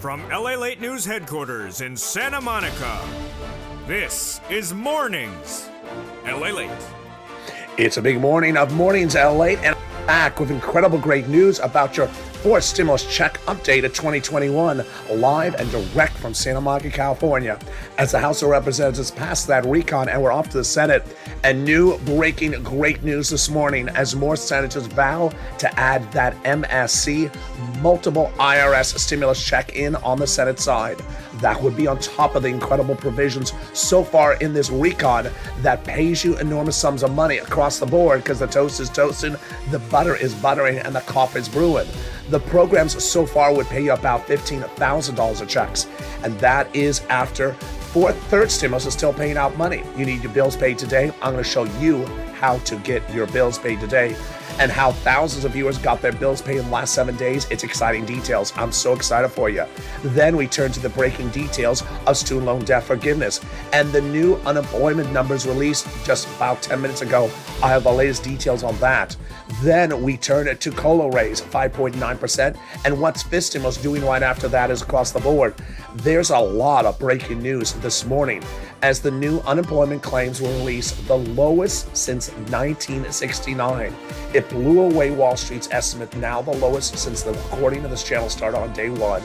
From LALATE News headquarters in Santa Monica, this is Mornings LALATE. It's a big morning of Mornings LALATE, and I'm back with incredible great news about your fourth stimulus check update of 2021, live and direct from Santa Monica, California. As the House of Representatives passed that recon and we're off to the Senate, and new breaking great news this morning as more senators vow to add that MSC, multiple IRS stimulus check in on the Senate side. That would be on top of the incredible provisions so far in this recon that pays you enormous sums of money across the board because the toast is toasting, the butter is buttering, and the coffee is brewing. The programs so far would pay you about $15,000 of checks, and that is after third stimulus is still paying out money. You need your bills paid today. I'm going to show you how to get your bills paid today and how thousands of viewers got their bills paid in the last 7 days. It's exciting details. I'm so excited for you. Then we turn to the breaking details of student loan debt forgiveness and the new unemployment numbers released just about 10 minutes ago. I have the latest details on that. Then we turn it to COLA raise, 5.9%, and what's Fistimos doing right after that is across the board. There's a lot of breaking news this morning as the new unemployment claims were released, the lowest since 1969. It blew away Wall Street's estimate, now the lowest since the recording of this channel started on day one.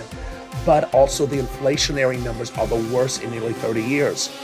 But also the inflationary numbers are the worst in nearly 30 years.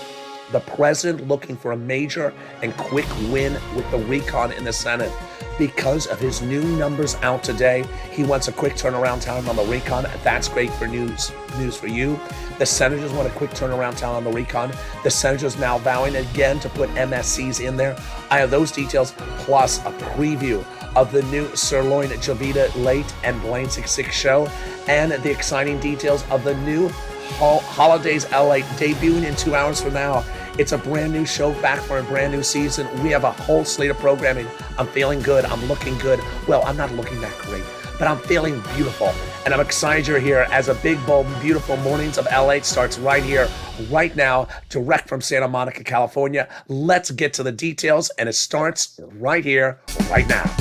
The president looking for a major and quick win with the recon in the Senate. Because of his new numbers out today, he wants a quick turnaround time on the recon. That's great for news for you. The senators want a quick turnaround time on the recon. The senators now vowing again to put MSCs in there. I have those details, plus a preview of the new Sirloin Javita Late and Blaine 66 show, and the exciting details of the new Holidays LA debuting in 2 hours from now. It's a brand new show back for a brand new season. We have a whole slate of programming. I'm feeling good. I'm looking good. Well, I'm not looking that great, but I'm feeling beautiful. And I'm excited you're here as a big, bold, beautiful Mornings of LA starts right here, right now, direct from Santa Monica, California. Let's get to the details, and it starts right here, right now.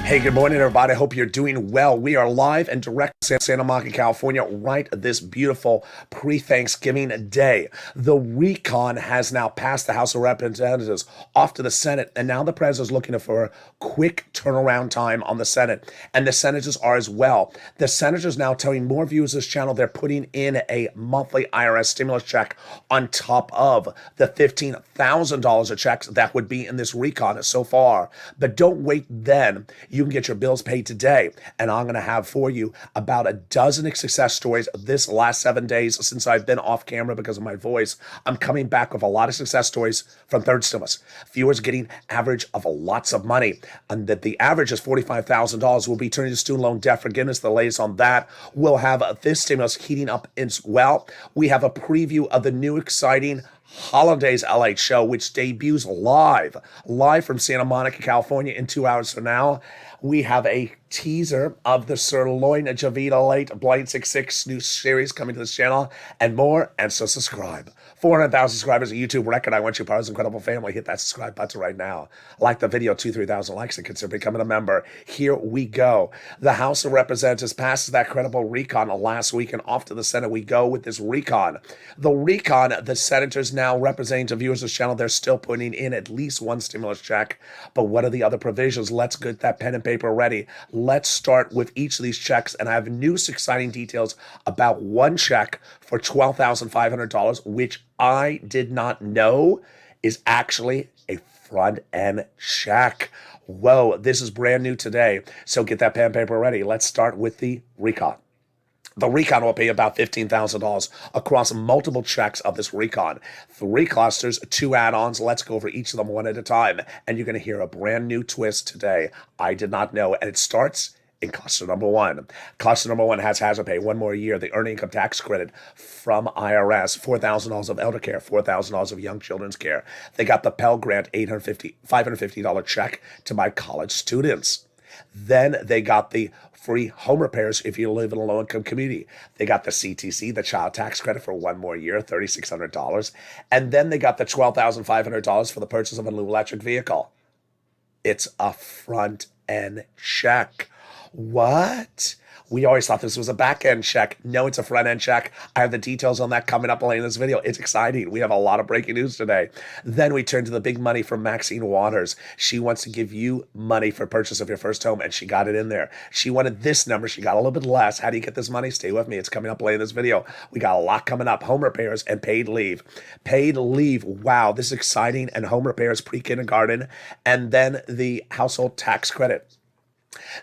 Hey, good morning, everybody. I hope you're doing well. We are live and direct from Santa Monica, California, right this beautiful pre-Thanksgiving day. The recon has now passed the House of Representatives off to the Senate, and now the president is looking for a quick turnaround time on the Senate, and the senators are as well. The senators now telling more viewers of this channel they're putting in a monthly IRS stimulus check on top of the $15,000 of checks that would be in this recon so far. But don't wait then. You can get your bills paid today, and I'm going to have for you about a dozen success stories this last 7 days since I've been off camera because of my voice. I'm coming back with a lot of success stories from third stimulus. Viewers getting average of lots of money, and that the average is $45,000. We'll be turning to student loan debt forgiveness. The latest on that. We'll have this stimulus heating up as well. We have a preview of the new exciting Holidays LA show, which debuts live from Santa Monica, California in 2 hours from now. We have a teaser of the Sirloin Javita Late Blaine 66 new series coming to this channel and more, and so subscribe. 400,000 subscribers, a YouTube record. I want you part of this incredible family. Hit that subscribe button right now. Like the video, 2,000-3,000 likes, and consider becoming a member. Here we go. The House of Representatives passes that credible recon last week, and off to the Senate we go with this recon. The recon, the senators now representing to viewers of this channel, they're still putting in at least one stimulus check. But what are the other provisions? Let's get that pen and paper ready. Let's start with each of these checks, and I have new exciting details about one check for $12,500, which I did not know is actually a front-end check. Whoa, this is brand new today. So get that pen and paper ready. Let's start with the recon. The recon will pay about $15,000 across multiple checks of this recon. 3 clusters, 2 add-ons. Let's go over each of them one at a time. And you're going to hear a brand new twist today. I did not know. And it starts in cluster number one. Cluster number one has hazard pay, 1 more year, the earned income tax credit from IRS, $4,000 of elder care, $4,000 of young children's care. They got the Pell Grant, $550 check to my college students. Then they got the free home repairs if you live in a low-income community. They got the CTC, the child tax credit for 1 more year, $3,600. And then they got the $12,500 for the purchase of a new electric vehicle. It's a front-end check. What? We always thought this was a back-end check. No, it's a front-end check. I have the details on that coming up later in this video. It's exciting. We have a lot of breaking news today. Then we turn to the big money from Maxine Waters. She wants to give you money for purchase of your first home, and she got it in there. She wanted this number. She got a little bit less. How do you get this money? Stay with me. It's coming up later in this video. We got a lot coming up. Home repairs and paid leave. Paid leave. Wow, this is exciting. And home repairs, pre-kindergarten. And then the household tax credit.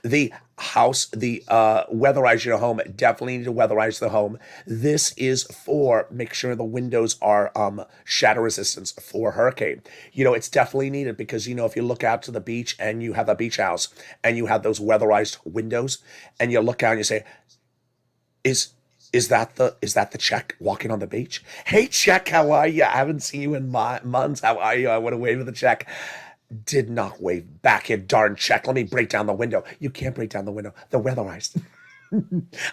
The weatherize your home. Definitely need to weatherize the home. This is for make sure the windows are shatter resistance for hurricane. It's definitely needed because if you look out to the beach and you have a beach house and you have those weatherized windows and you look out and you say, is that the check walking on the beach? Hey, check, how are you? I haven't seen you in months. How are you? I want to wave at the check. Did not wave back, you darn check. Let me break down the window. You can't break down the window. They're weatherized.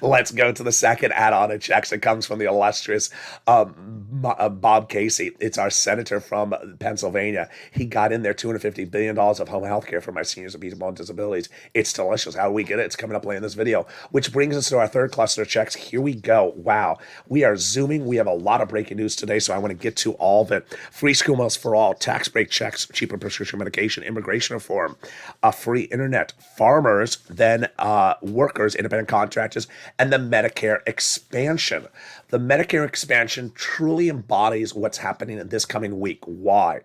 Let's go to the second add-on of checks. It comes from the illustrious Bob Casey. It's our senator from Pennsylvania. He got in there $250 billion of home health care for my seniors and people with disabilities. It's delicious. How do we get it? It's coming up later in this video, which brings us to our third cluster of checks. Here we go. Wow. We are zooming. We have a lot of breaking news today, so I want to get to all of it. Free school meals for all, tax break checks, cheaper prescription medication, immigration reform, free internet, farmers, then workers, independent contractors, and the Medicare expansion. The Medicare expansion truly embodies what's happening in this coming week. Why?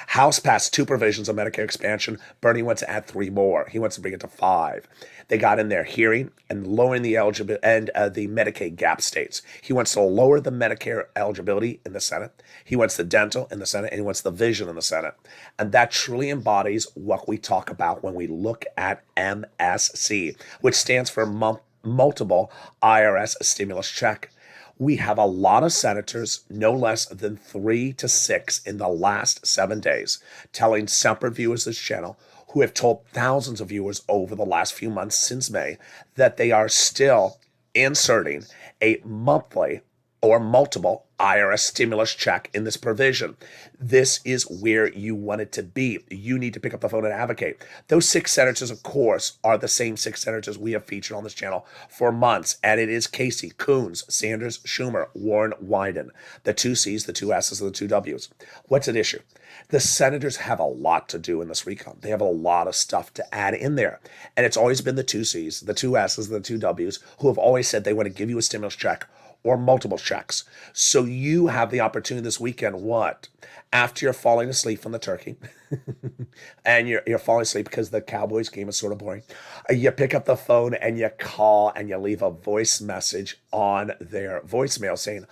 House passed 2 provisions of Medicare expansion. Bernie wants to add 3 more. He wants to bring it to 5. They got in there hearing and lowering the eligibility and the Medicaid gap states. He wants to lower the Medicare eligibility in the Senate. He wants the dental in the Senate, and he wants the vision in the Senate. And that truly embodies what we talk about when we look at MSC, which stands for multiple IRS stimulus check. We have a lot of senators, no less than 3 to 6 in the last 7 days, telling separate viewers of this channel, who have told thousands of viewers over the last few months since May, that they are still inserting a monthly or multiple IRS stimulus check in this provision. This is where you want it to be. You need to pick up the phone and advocate. Those 6 senators, of course, are the same 6 senators we have featured on this channel for months. And it is Casey, Coons, Sanders, Schumer, Warren, Wyden. The 2 C's, the 2 S's, and the 2 W's. What's at issue? The senators have a lot to do in this recon. They have a lot of stuff to add in there. And it's always been the 2 C's, the 2 S's, and the 2 W's who have always said they want to give you a stimulus check or multiple checks. So you have the opportunity this weekend, what? After you're falling asleep from the turkey, and you're falling asleep because the Cowboys game is sort of boring, you pick up the phone and you call and you leave a voice message on their voicemail saying,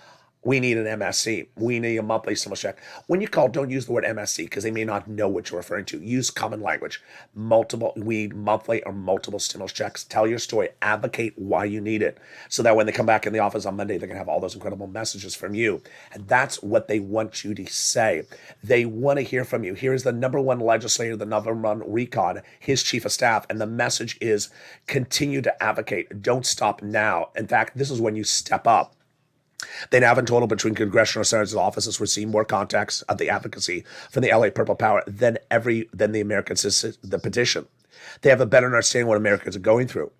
we need an MSC. We need a monthly stimulus check. When you call, don't use the word MSC because they may not know what you're referring to. Use common language. We need monthly or multiple stimulus checks. Tell your story. Advocate why you need it so that when they come back in the office on Monday, they're going to have all those incredible messages from you. And that's what they want you to say. They want to hear from you. Here is the #1 legislator, the #1 recon, his chief of staff. And the message is continue to advocate. Don't stop now. In fact, this is when you step up. They now have in total between congressional senators' offices received more contacts of the advocacy from the LA Purple Power than the Americans the petition. They have a better understanding what Americans are going through.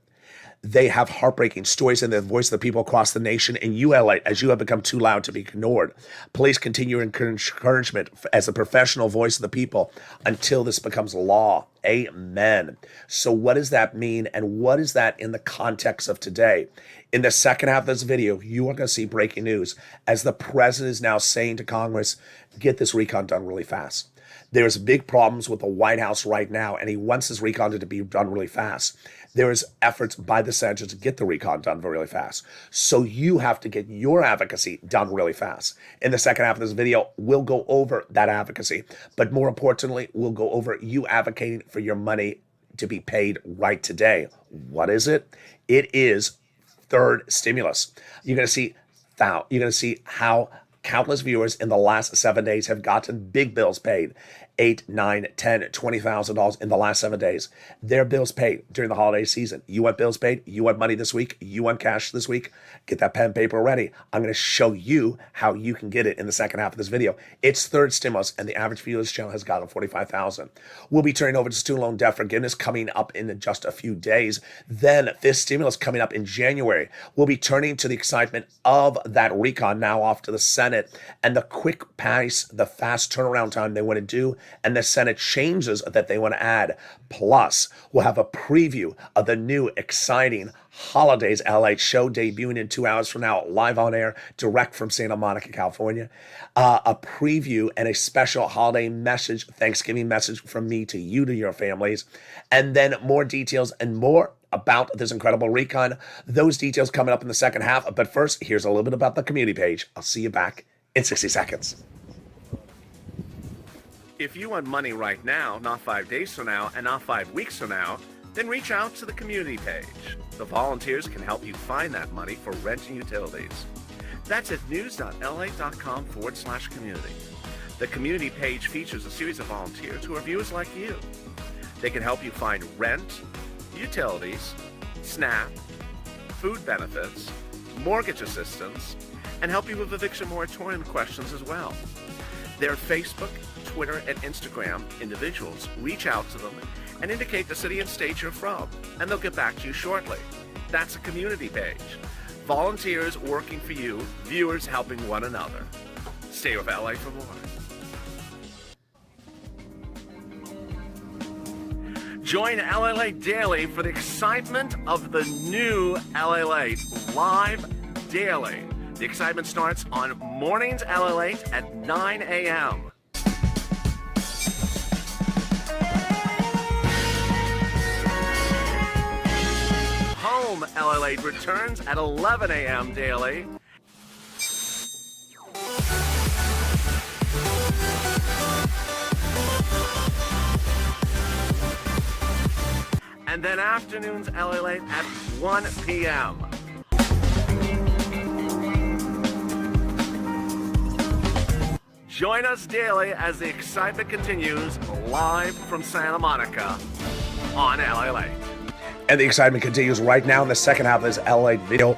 They have heartbreaking stories in the voice of the people across the nation, and you, LA, as you have become too loud to be ignored. Please continue encouragement as a professional voice of the people until this becomes law. Amen. So what does that mean, and what is that in the context of today? In the second half of this video, you are going to see breaking news as the president is now saying to Congress, get this recon done really fast. There's big problems with the White House right now, and he wants his recon to be done really fast. There's efforts by the senators to get the recon done really fast. So you have to get your advocacy done really fast. In the second half of this video, we'll go over that advocacy. But more importantly, we'll go over you advocating for your money to be paid right today. What is it? It is third stimulus. You're going to see how countless viewers in the last 7 days have gotten big bills paid. $8, $9, $10, $20,000 in the last 7 days. Their bills paid during the holiday season. You want bills paid? You want money this week? You want cash this week? Get that pen and paper ready. I'm going to show you how you can get it in the second half of this video. It's third stimulus, and the average viewer of this channel has gotten 45,000. We'll be turning over to student loan debt forgiveness coming up in just a few days. Then this stimulus coming up in January. We'll be turning to the excitement of that recon now off to the Senate and the quick pace, the fast turnaround time they want to do, and the Senate changes that they want to add. Plus, we'll have a preview of the new exciting Holidays LALATE show debuting in 2 hours from now, live on air, direct from Santa Monica, California. A preview and a special holiday message, Thanksgiving message from me to you, to your families. And then more details and more about this incredible recon. Those details coming up in the second half. But first, here's a little bit about the community page. I'll see you back in 60 seconds. If you want money right now, not 5 days from now, and not 5 weeks from now, then reach out to the community page. The volunteers can help you find that money for rent and utilities. That's at news.la.com/community. The community page features a series of volunteers who are viewers like you. They can help you find rent, utilities, SNAP, food benefits, mortgage assistance, and help you with eviction moratorium questions as well. Their Facebook, Twitter, and Instagram individuals reach out to them and indicate the city and state you're from, and they'll get back to you shortly. That's a community page. Volunteers working for you, viewers helping one another. Stay with LA for more. Join LALATE Daily for the excitement of the new LALATE live daily. The excitement starts on Mornings LALATE at 9 a.m. Home LALATE returns at 11 a.m. daily. And then afternoons LALATE at 1 p.m. Join us daily as the excitement continues live from Santa Monica on LALATE. And the excitement continues right now in the second half of this LA video,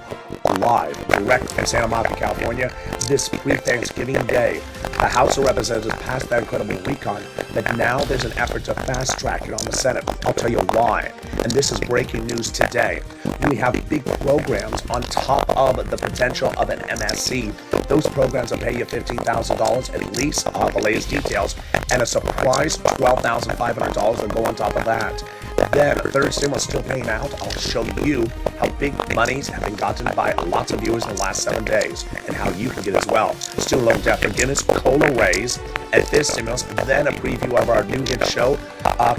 live, direct from Santa Monica, California, this pre-Thanksgiving day. The House of Representatives passed that incredible recon, but now there's an effort to fast-track it on the Senate. I'll tell you why. And this is breaking news today. We have big programs on top of the potential of an MSC. Those programs will pay you $15,000 at least, the latest details, and a surprise $12,500 will go on top of that. Then, third stimulus still paying out. I'll show you how big monies have been gotten by lots of viewers in the last 7 days and how you can get as well. Student loan debt forgiveness, COLA raise at this stimulus, then a preview of our new hit show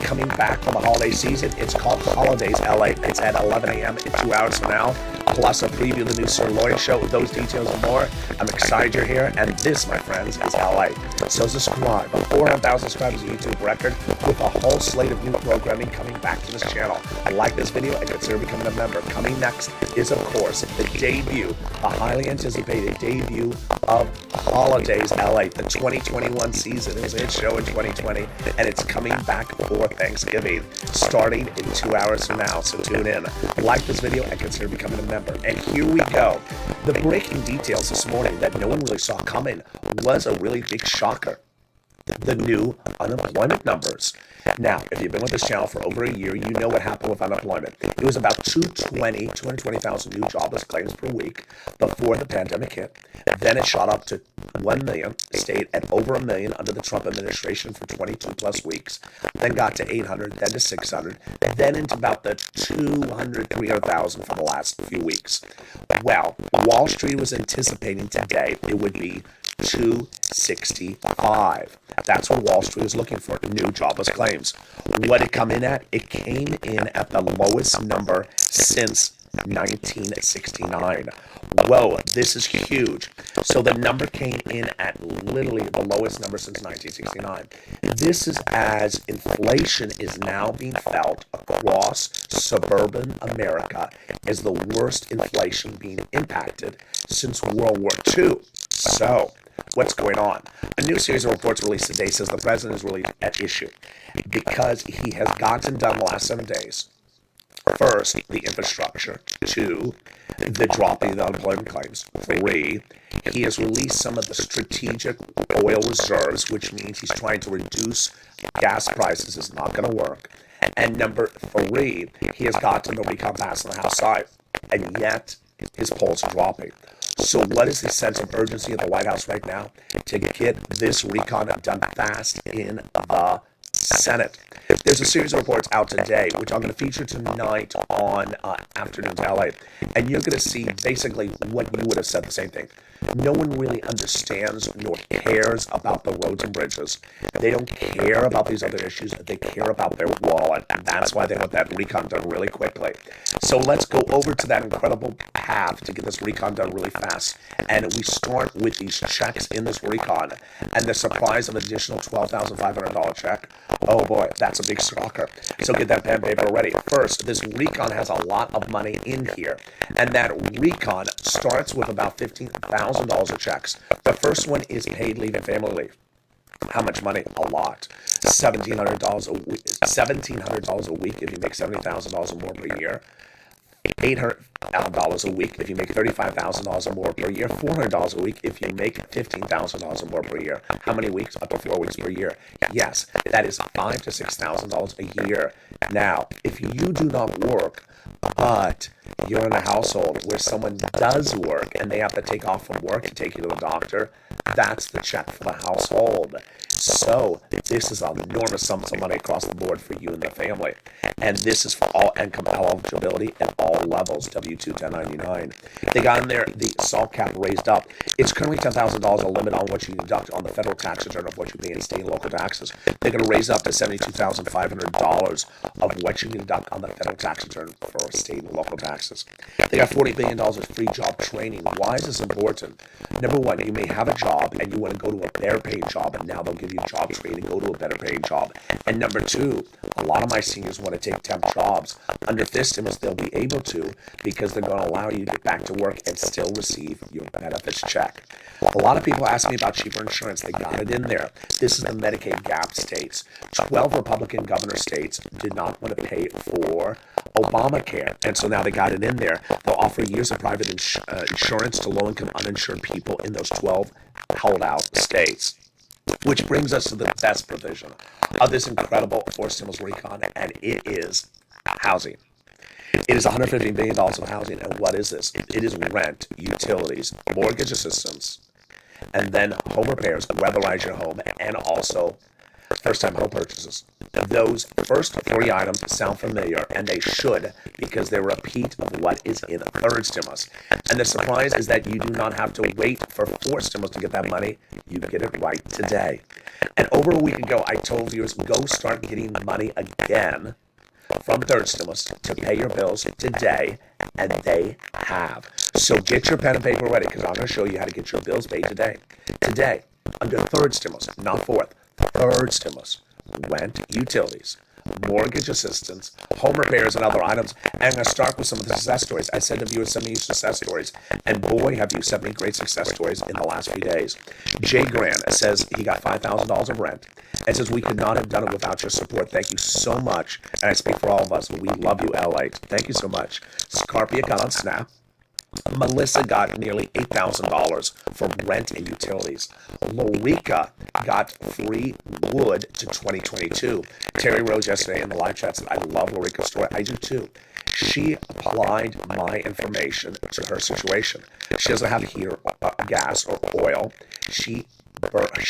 coming back from the holiday season. It's called Holidays LA. It's at 11 a.m. in 2 hours from now. Plus a preview of the new Sir Lloyd show with those details and more. I'm excited you're here, and this, my friends, is LA. So subscribe. 400,000 subscribers, a YouTube record, with a whole slate of new programming coming back to this channel. Like this video and consider becoming a member. Coming next is, of course, the debut, the highly anticipated debut of Holidays LA, the 2021 season. It was a hit show in 2020, and it's coming back for Thanksgiving, starting in 2 hours from now. So tune in. Like this video and consider becoming a member. And here we go. The breaking details this morning that no one really saw coming was a really big shocker. The new unemployment numbers. Now, if you've been with this channel for over a year, you know what happened with unemployment. It was about 220,000 new jobless claims per week before the pandemic hit. Then it shot up to 1 million, stayed at over a million under the Trump administration for 22 plus weeks, then got to 800, then to 600, then into about the 200, 300,000 for the last few weeks. Well, Wall Street was anticipating today it would be 265. That's what Wall Street is looking for, new jobless claims. What did it come in at? It came in at the lowest number since 1969. Whoa, this is huge. So the number came in at literally the lowest number since 1969. This is as inflation is now being felt across suburban America as the worst inflation being impacted since World War II. So, what's going on? A new series of reports released today says the president is really at issue because he has gotten done the last 7 days. First, the infrastructure. 2, the dropping of the unemployment claims. 3, he has released some of the strategic oil reserves, which means he's trying to reduce gas prices. It's not going to work. And number 3, he has gotten the recon passed on the House side. And yet, his polls are dropping. So what is the sense of urgency of the White House right now to get this recon done fast in the Senate? There's a series of reports out today, which I'm going to feature tonight on Afternoons LA. And you're going to see basically what you would have said the same thing. No one really understands nor cares about the roads and bridges. They don't care about these other issues. They care about their wallet. And that's why they want that recon done really quickly. So let's go over to that incredible path to get this recon done really fast. And we start with these checks in this recon. And the surprise of an additional $12,500 check. Oh boy, that's a big shocker. So get that pen and paper ready. First, this recon has a lot of money in here. And that recon starts with about $15,000 of checks. The first one is paid leave and family leave. How much money? A lot. $1,700 a week. $1,700 a week if you make $70,000 or more per year. $800 a week if you make $35,000 or more per year. $400 a week if you make $15,000 or more per year. How many weeks? Up to 4 weeks per year. Yes, that is $5,000 to $6,000 a year. Now, if you do not work, but you're in a household where someone does work and they have to take off from work to take you to the doctor, that's the check for the household. So this is an enormous sum of money across the board for you and the family. And this is for all income eligibility at all levels, W-2, 1099. They got in there, the SALT cap raised up. It's currently $10,000 a limit on what you deduct on the federal tax return of what you pay in state and local taxes. They're going to raise up to $72,500 of what you can deduct on the federal tax return for state and local taxes. They got $40 billion of free job training. Why is this important? Number one, you may have a job and you want to go to a better paid job, and now they'll give you job training, go to a better paid job. And number two, a lot of my seniors want to take temp jobs. Under this stimulus, they'll be able to because they're going to allow you to get back to work and still receive your benefits check. A lot of people ask me about cheaper insurance. They got it in there. This is the Medicaid gap states. 12 Republican governor states did not want to pay for Obamacare, and so now they got it in there. They'll offer years of private insurance to low-income uninsured people in those 12 held-out states. Which brings us to the best provision of this incredible forced stimulus recon, and it is housing. It is $115 billion of housing, and what is this? It is rent, utilities, mortgage assistance, and then home repairs, weatherize your home, and also first-time home purchases. Those first 3 items sound familiar, and they should, because they're a repeat of what is in third stimulus. And the surprise is that you do not have to wait for fourth stimulus to get that money. You get it right today. And over a week ago, I told viewers, go start getting money again from third stimulus to pay your bills today, and they have. So get your pen and paper ready, because I'm going to show you how to get your bills paid today. Today, under third stimulus, not fourth. Third stimulus, rent, utilities, mortgage assistance, home repairs, and other items. And I'm going to start with some of the success stories. I said to viewers, send me success stories. And boy, have you sent me great success stories in the last few days. Jay Grant says he got $5,000 of rent and says, we could not have done it without your support. Thank you so much. And I speak for all of us. We love you, LALATE. Thank you so much. Scarpia got on Snap. Melissa got nearly $8,000 for rent and utilities. Lorica got free wood to 2022. Terry Rose yesterday in the live chat said, I love Lorica's story. I do too. She applied my information to her situation. She doesn't have heater, gas, or oil. She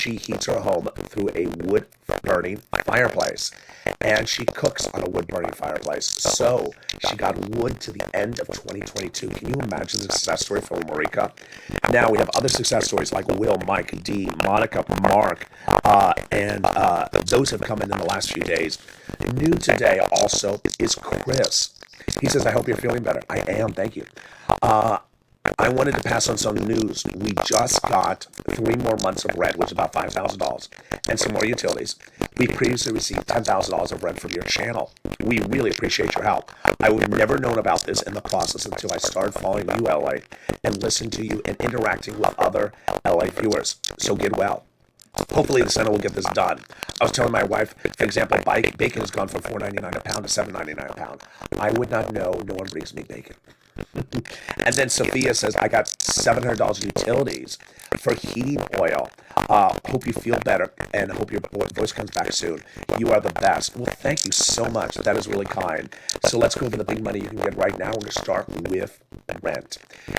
heats her home through a wood-burning fireplace, and she cooks on a wood-burning fireplace. So she got wood to the end of 2022. Can you imagine the success story for Marika? Now we have other success stories like Will, Mike, Dee, Monica, Mark, and those have come in the last few days. New today also is Chris. He says, I hope you're feeling better. I am, thank you. I wanted to pass on some news. We just got 3 more months of rent, which is about $5,000, and some more utilities. We previously received $10,000 of rent from your channel. We really appreciate your help. I would have never known about this in the process until I started following you, LA, and listening to you and interacting with other LA viewers. So get well. Hopefully the center will get this done. I was telling my wife, for example, bacon has gone from $4.99 a pound to $7.99 a pound. I would not know. No one brings me bacon. And then Sophia says, I got $700 utilities for heating oil. Hope you feel better and hope your voice comes back soon. You are the best. Well, thank you so much. That is really kind. So let's go over the big money you can get right now. We're going to start with rent.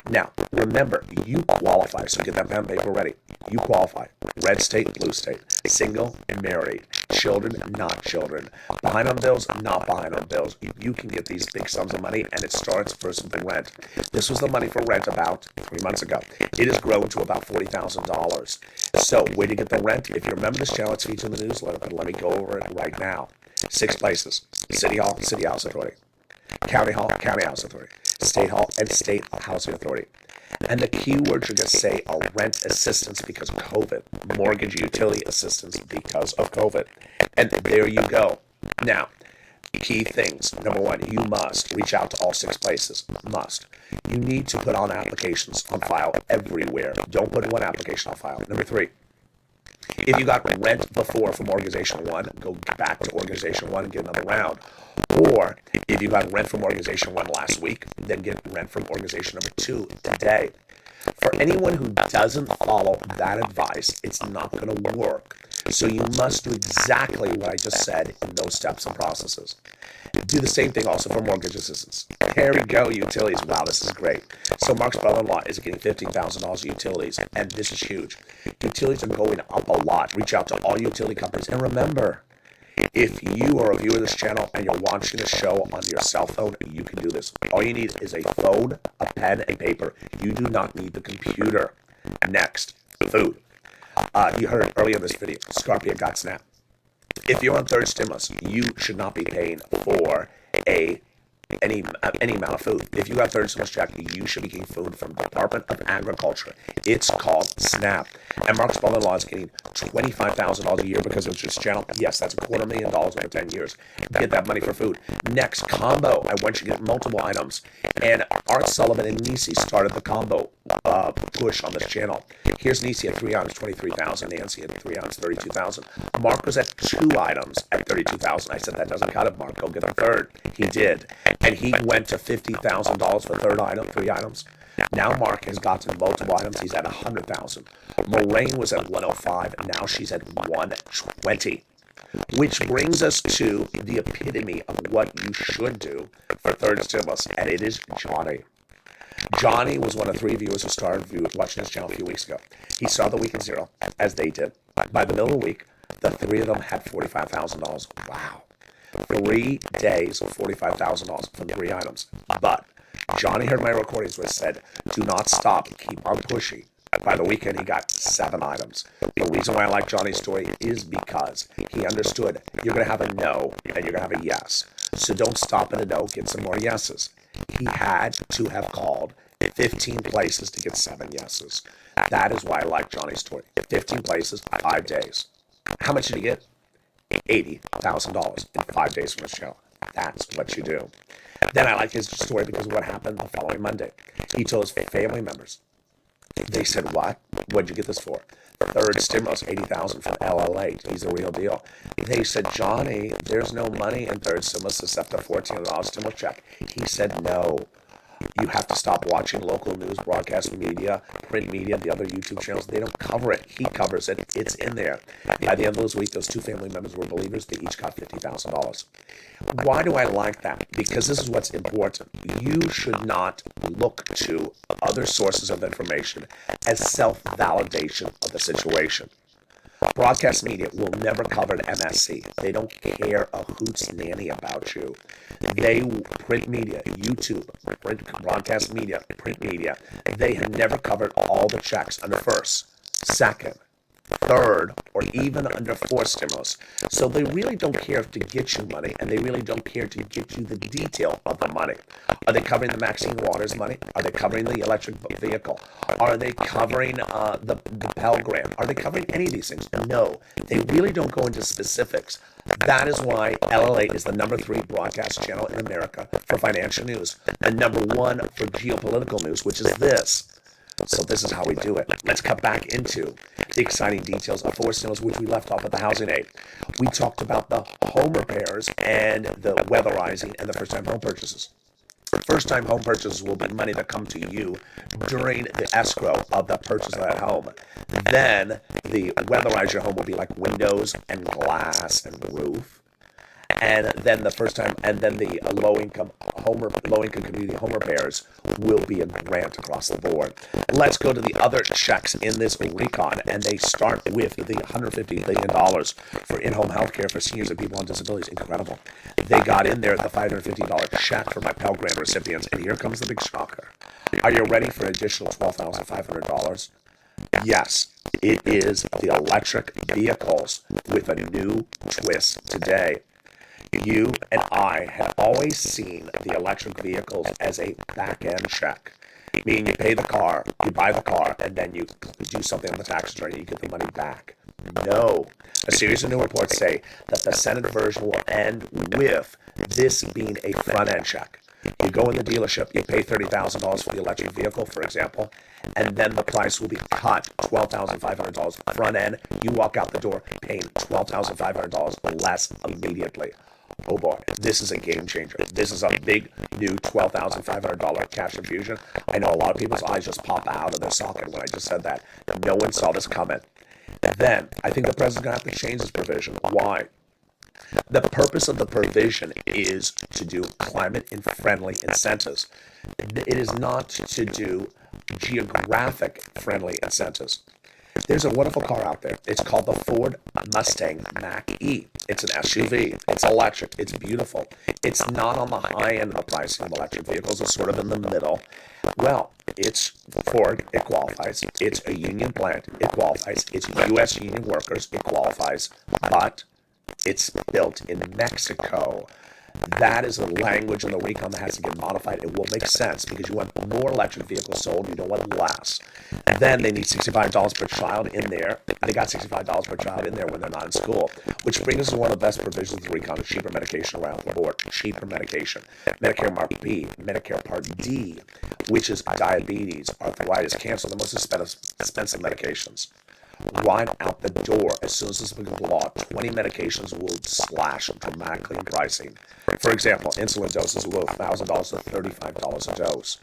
Now, remember, you qualify. So get that pen and paper ready. You qualify. Red state, blue state. Single, married. Children, not children. Behind on bills, not behind on bills. You can get these big sums of money, and it starts first with the rent. This was the money for rent about 3 months ago. It has grown to about $40,000. So where to get the rent? If you remember this channel, it's featured in the newsletter, but let me go over it right now. 6 places. City Hall, City House Authority. County Hall, County House Authority. State Hall, and State Housing Authority. And the keywords you're going to say are rent assistance because of COVID, mortgage utility assistance because of COVID. And there you go. Now, key things. Number 1, you must reach out to all 6 places. Must. You need to put on applications on file everywhere. Don't put one application on file. Number 3, if you got rent before from Organization 1, go back to Organization 1 and get another round. Or if you got rent from Organization 1 last week, then get rent from Organization number 2 today. For anyone who doesn't follow that advice, it's not going to work. So you must do exactly what I just said in those steps and processes. Do the same thing also for mortgage assistance. There we go, utilities. Wow, this is great. So Mark's brother-in-law is getting $15,000 utilities, and this is huge. Utilities are going up a lot. Reach out to all utility companies. And remember, if you are a viewer of this channel and you're watching the show on your cell phone, you can do this. All you need is a phone, a pen, and paper. You do not need the computer. Next, food. You heard earlier in this video, Scarpia got SNAP. If you're on third stimulus, you should not be paying for any amount of food. If you got third stimulus check, you should be getting food from the Department of Agriculture. It's called SNAP. And Mark's brother-in-law is getting $25,000 a year because of this channel. Yes, that's $250,000 over 10 years. Get that money for food. Next, combo. I want you to get multiple items. And Art Sullivan and Nisi started the combo push on this channel. Here's Nisi at 3 items, $23,000. Nancy at 3 items, $32,000. Mark was at 2 items at $32,000. I said, that doesn't cut it, Mark. Go get a third. He did. And he went to $50,000 for 3 items. Now Mark has gotten multiple items. He's at $100,000. Moraine was at 105, and now she's at 120. Which brings us to the epitome of what you should do for third stimulus, and it is Johnny. Johnny was one of 3 viewers who started watching this channel a few weeks ago. He saw the week in 0, as they did. By the middle of the week, the 3 of them had $45,000. Wow. 3 days, $45,000 from 3 items. But Johnny heard my recordings where it said, do not stop, keep on pushing. By the weekend, he got 7 items. The reason why I like Johnny's story is because he understood you're going to have a no and you're going to have a yes. So don't stop at a no, get some more yeses. He had to have called 15 places to get 7 yeses. That is why I like Johnny's story. 15 places, 5 days. How much did he get? $80,000 in 5 days from his show. That's what you do. Then I like his story because of what happened the following Monday. He told his family members. They said, what? What'd you get this for? Third stimulus, $80,000 from LALATE. He's the real deal. They said, Johnny, there's no money in third stimulus except a $1,400 stimulus check. He said, no. You have to stop watching local news, broadcast media, print media, the other YouTube channels. They don't cover it. He covers it. It's in there. By the end of this week, those 2 family members were believers. They each got $50,000. Why do I like that? Because this is what's important. You should not look to other sources of information as self-validation of the situation. Broadcast media will never cover an MSC. They don't care a hoot's nanny about you. They, print media, YouTube, print broadcast media, print media, they have never covered all the checks under first, second, third, or even under fourth stimulus. So they really don't care to get you money, and they really don't care to get you the detail of the money. Are they covering the Maxine Waters money? Are they covering the electric vehicle? Are they covering the Pell Grant? Are they covering any of these things? No, they really don't go into specifics. That is why LALATE is the #3 broadcast channel in America for financial news, and #1 for geopolitical news, which is this. So this is how we do it. Let's cut back into the exciting details of fourth stimulus, which we left off with the housing aid. We talked about the home repairs and the weatherizing and the first-time home purchases. First-time home purchases will be money that come to you during the escrow of the purchase of that home. Then the weatherize your home will be like windows and glass and roof. And then the first time, and then the low-income community home repairs will be a grant across the board. Let's go to the other checks in this recon, and they start with the $150 billion for in-home health care for seniors and people on disabilities. Incredible. They got in there the $550 check for my Pell Grant recipients, and here comes the big shocker. Are you ready for an additional $12,500? Yes, it is the electric vehicles with a new twist today. You and I had always seen the electric vehicles as a back-end check, meaning you pay the car, you buy the car, and then you do something on the tax return and you get the money back. No. A series of new reports say that the Senate version will end with this being a front-end check. You go in the dealership, you pay $30,000 for the electric vehicle, for example, and then the price will be cut $12,500 front end. You walk out the door paying $12,500 less immediately. Oh boy, this is a game changer. This is a big new $12,500 cash infusion. I know a lot of people's eyes just pop out of their socket when I just said that. No one saw this coming. Then, I think the president's going to have to change this provision. Why? The purpose of the provision is to do climate-friendly incentives. It is not to do geographic-friendly incentives. There's a wonderful car out there. It's called the Ford Mustang Mach-E. It's an SUV. It's electric. It's beautiful. It's not on the high end of the pricing of electric vehicles. It's sort of in the middle. Well, it's Ford. It qualifies. It's a union plant. It qualifies. It's U.S. union workers. It qualifies. But it's built in Mexico. That is a language in the recon that has to get modified. It will make sense because you want more electric vehicles sold. You don't want less. Then they need $65 per child in there. They got $65 per child in there when they're not in school, which brings us to one of the best provisions of the recon of cheaper medication around the board. Cheaper medication. Medicare Part B, Medicare Part D, which is diabetes, arthritis, cancer, the most expensive medications. Right out the door, as soon as this becomes law, 20 medications will slash dramatically in pricing. For example, insulin doses will go $1,000 to $35 a dose.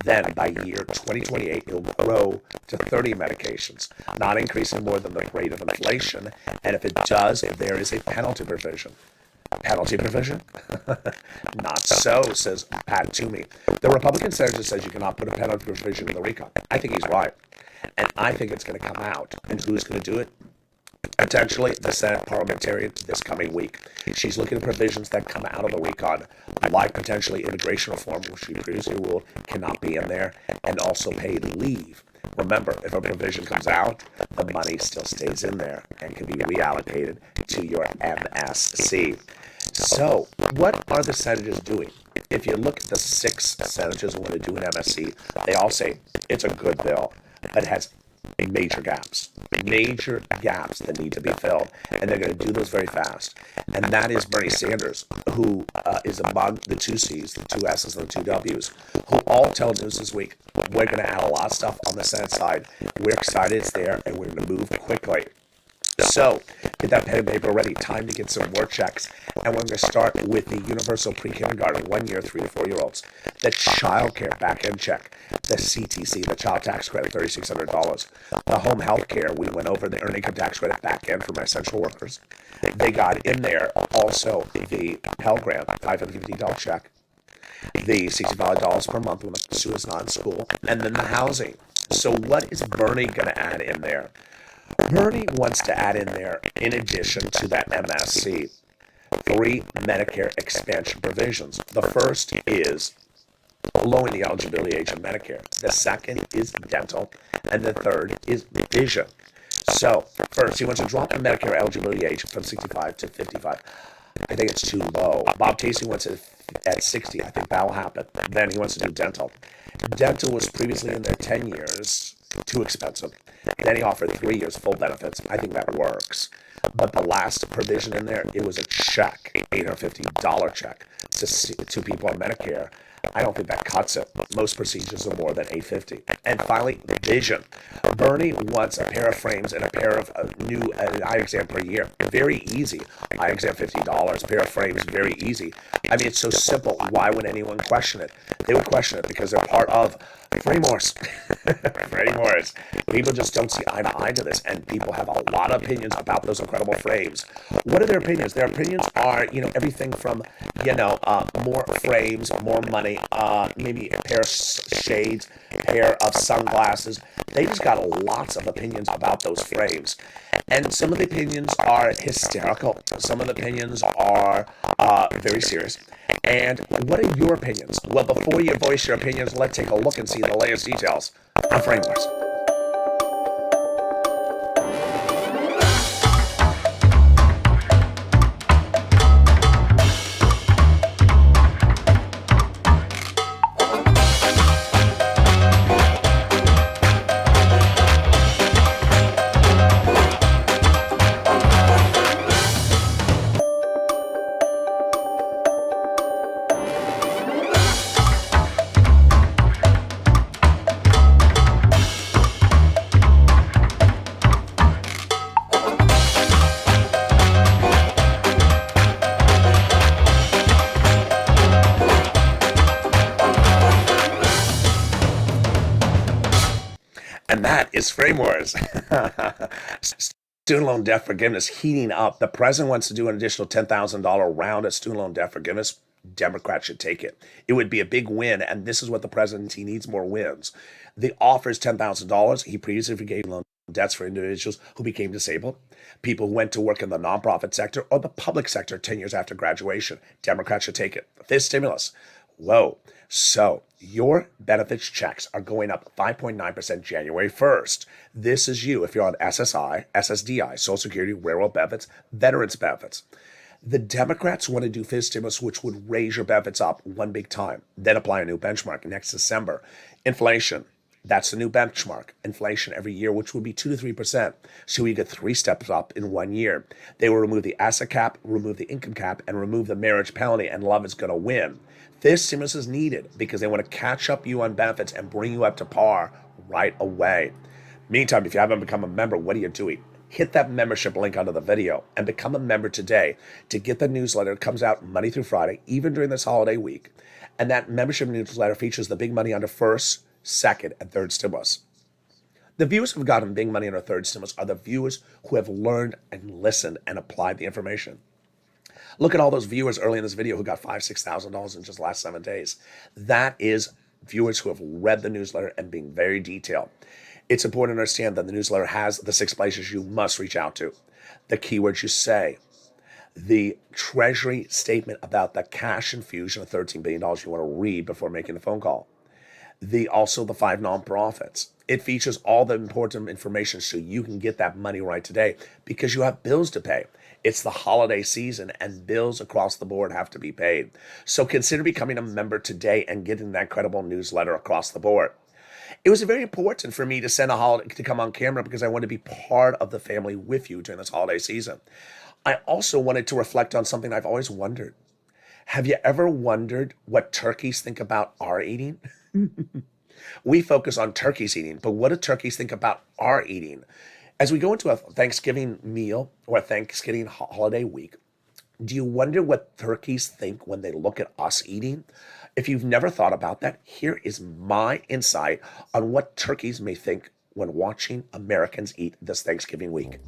Then, by year 2028, it will grow to 30 medications, not increasing more than the rate of inflation. And if it does, there is a penalty provision. Penalty provision? Not so, says Pat Toomey. The Republican senator says you cannot put a penalty provision in the recon. I think he's right. And I think it's going to come out. And who's going to do it? Potentially the Senate parliamentarian this coming week. She's looking at provisions that come out of the recon, like potentially immigration reform, which she previously ruled cannot be in there, and also paid leave. Remember, if a provision comes out, the money still stays in there and can be reallocated to your MSC. So, what are the senators doing? If you look at the 6 senators who want to do an MSC, they all say it's a good bill, but it has major gaps that need to be filled, and they're going to do those very fast. And that is Bernie Sanders, who is among the 2 C's, the 2 S's, and the 2 W's, who all tell news this week, we're going to add a lot of stuff on the Senate side. We're excited it's there, and we're going to move quickly. So, get that pen and paper ready. Time to get some more checks. And we're going to start with the universal pre-kindergarten, 1 year, 3 to 4 year olds. The child care back-end check. The CTC, the child tax credit, $3,600. The home health care, we went over the earned income tax credit back-end for my essential workers. They got in there also the Pell Grant, $550 check. The $65 per month when the student's not in school. And then the housing. So what is Bernie going to add in there? Bernie wants to add in there, in addition to that MSC, 3 Medicare expansion provisions. The first is lowering the eligibility age of Medicare. The second is dental, and the third is vision. So, first, he wants to drop the Medicare eligibility age from 65 to 55. I think it's too low. Bob Casey wants it at 60. I think that'll happen. Then he wants to do dental. Dental was previously in there 10 years, too expensive. Then he offered 3 years full benefits. I think that works. But the last provision in there, it was a check, $850 check to people on Medicare. I don't think that cuts it. Most procedures are more than $850. And finally, vision. Bernie wants a pair of frames and a pair of new eye exam per year. Very easy. Eye exam $50. Pair of frames, very easy. I mean, it's so simple. Why would anyone question it? They would question it because they're part of frameworks. Frameworks. People just don't see eye to eye to this, and people have a lot of opinions about those incredible frames. What are their opinions? Their opinions are, everything from, more frames, more money, maybe a pair of shades, a pair of sunglasses. They just got lots of opinions about those frames. And some of the opinions are hysterical. Some of the opinions are very serious. And what are your opinions? Well, before you voice your opinions, let's take a look and see the latest details on frameworks. And that is frameworks. Student loan debt forgiveness heating up. The president wants to do an additional $10,000 round of student loan debt forgiveness. Democrats should take it. It would be a big win, and this is what the president, he needs more wins. The offer is $10,000. He previously forgave loan debts for individuals who became disabled, people who went to work in the nonprofit sector or the public sector 10 years after graduation. Democrats should take it. This stimulus. Whoa. So your benefits checks are going up 5.9% January 1st. This is you if you're on SSI, SSDI, Social Security, railroad benefits, veterans benefits. The Democrats want to do FIS stimulus, which would raise your benefits up one big time, then apply a new benchmark next December. Inflation. That's the new benchmark. Inflation every year, which would be 2 to 3%. So you get 3 steps up in 1 year. They will remove the asset cap, remove the income cap, and remove the marriage penalty, and love is going to win. This stimulus is needed because they want to catch up you on benefits and bring you up to par right away. Meantime, if you haven't become a member, what are you doing? Hit that membership link under the video and become a member today to get the newsletter. It comes out Monday through Friday, even during this holiday week. And that membership newsletter features the big money under first, second, and third stimulus. The viewers who've gotten big money under third stimulus are the viewers who have learned and listened and applied the information. Look at all those viewers early in this video who got $5,000, $6,000 in just the last 7 days. That is viewers who have read the newsletter and being very detailed. It's important to understand that the newsletter has the 6 places you must reach out to. The keywords you say, the Treasury statement about the cash infusion of $13 billion you want to read before making a phone call. Also the 5 nonprofits. It features all the important information so you can get that money right today because you have bills to pay. It's the holiday season and bills across the board have to be paid. So consider becoming a member today and getting that credible newsletter across the board. It was very important for me to send a holiday to come on camera because I want to be part of the family with you during this holiday season. I also wanted to reflect on something I've always wondered. Have you ever wondered what turkeys think about our eating? We focus on turkeys eating, but what do turkeys think about our eating? As we go into a Thanksgiving meal or a Thanksgiving holiday week, do you wonder what turkeys think when they look at us eating? If you've never thought about that, here is my insight on what turkeys may think when watching Americans eat this Thanksgiving week.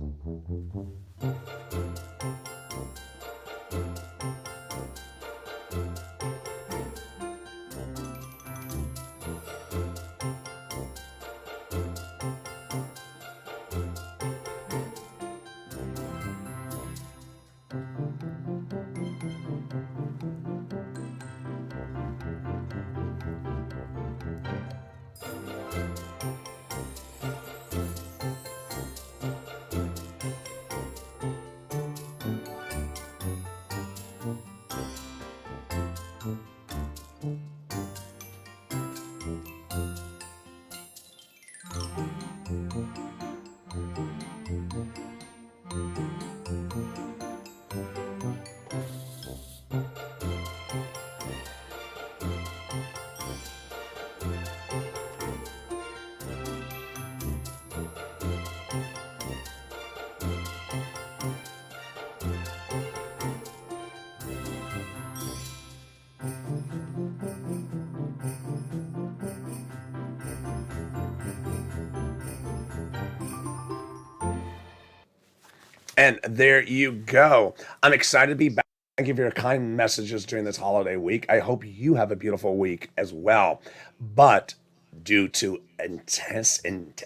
And there you go. I'm excited to be back. Thank you for your kind messages during this holiday week. I hope you have a beautiful week as well. But due to enticement,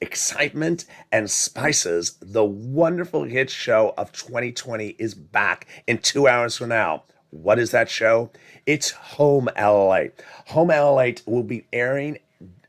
excitement, and spices, the wonderful hit show of 2020 is back in 2 hours from now. What is that show? It's Home LALATE. Home LALATE will be airing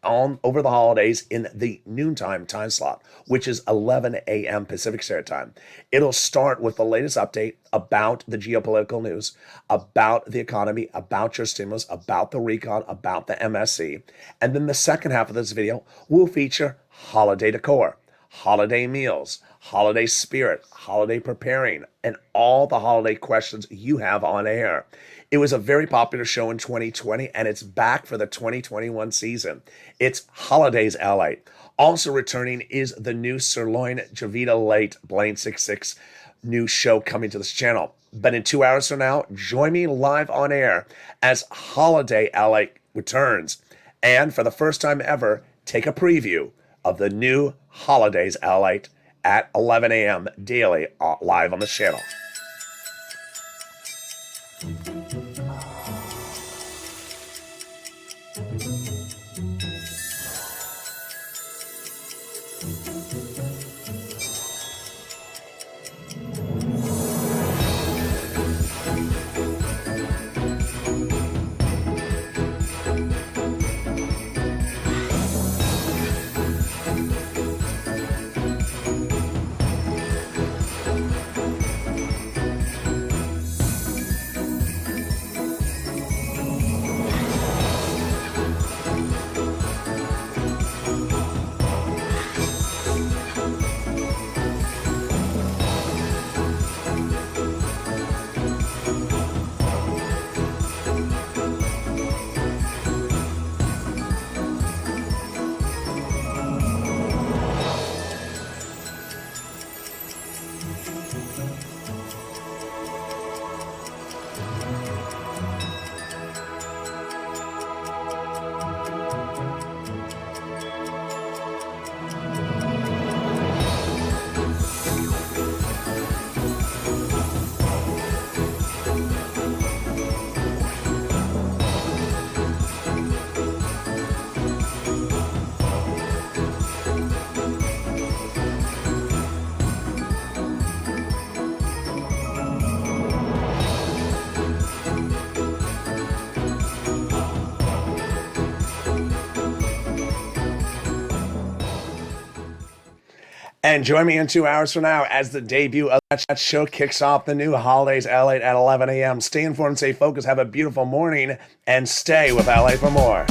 over the holidays in the noontime time slot, which is 11 a.m. Pacific Standard Time. It'll start with the latest update about the geopolitical news, about the economy, about your stimulus, about the recon, about the MSC. And then the second half of this video will feature holiday decor, holiday meals, holiday spirit, holiday preparing, and all the holiday questions you have on air. It was a very popular show in 2020, and it's back for the 2021 season. It's Holidays LA. Also returning is the new Sirloin Javita Late Blaine 66 new show coming to this channel. But in 2 hours from now, join me live on air as Holiday LA returns. And for the first time ever, take a preview of the new Holidays LA at 11 a.m. daily live on the channel. And join me in 2 hours from now as the debut of that show kicks off the new Holidays LA at 11 a.m. Stay informed, stay focused, have a beautiful morning, and stay with LA for more.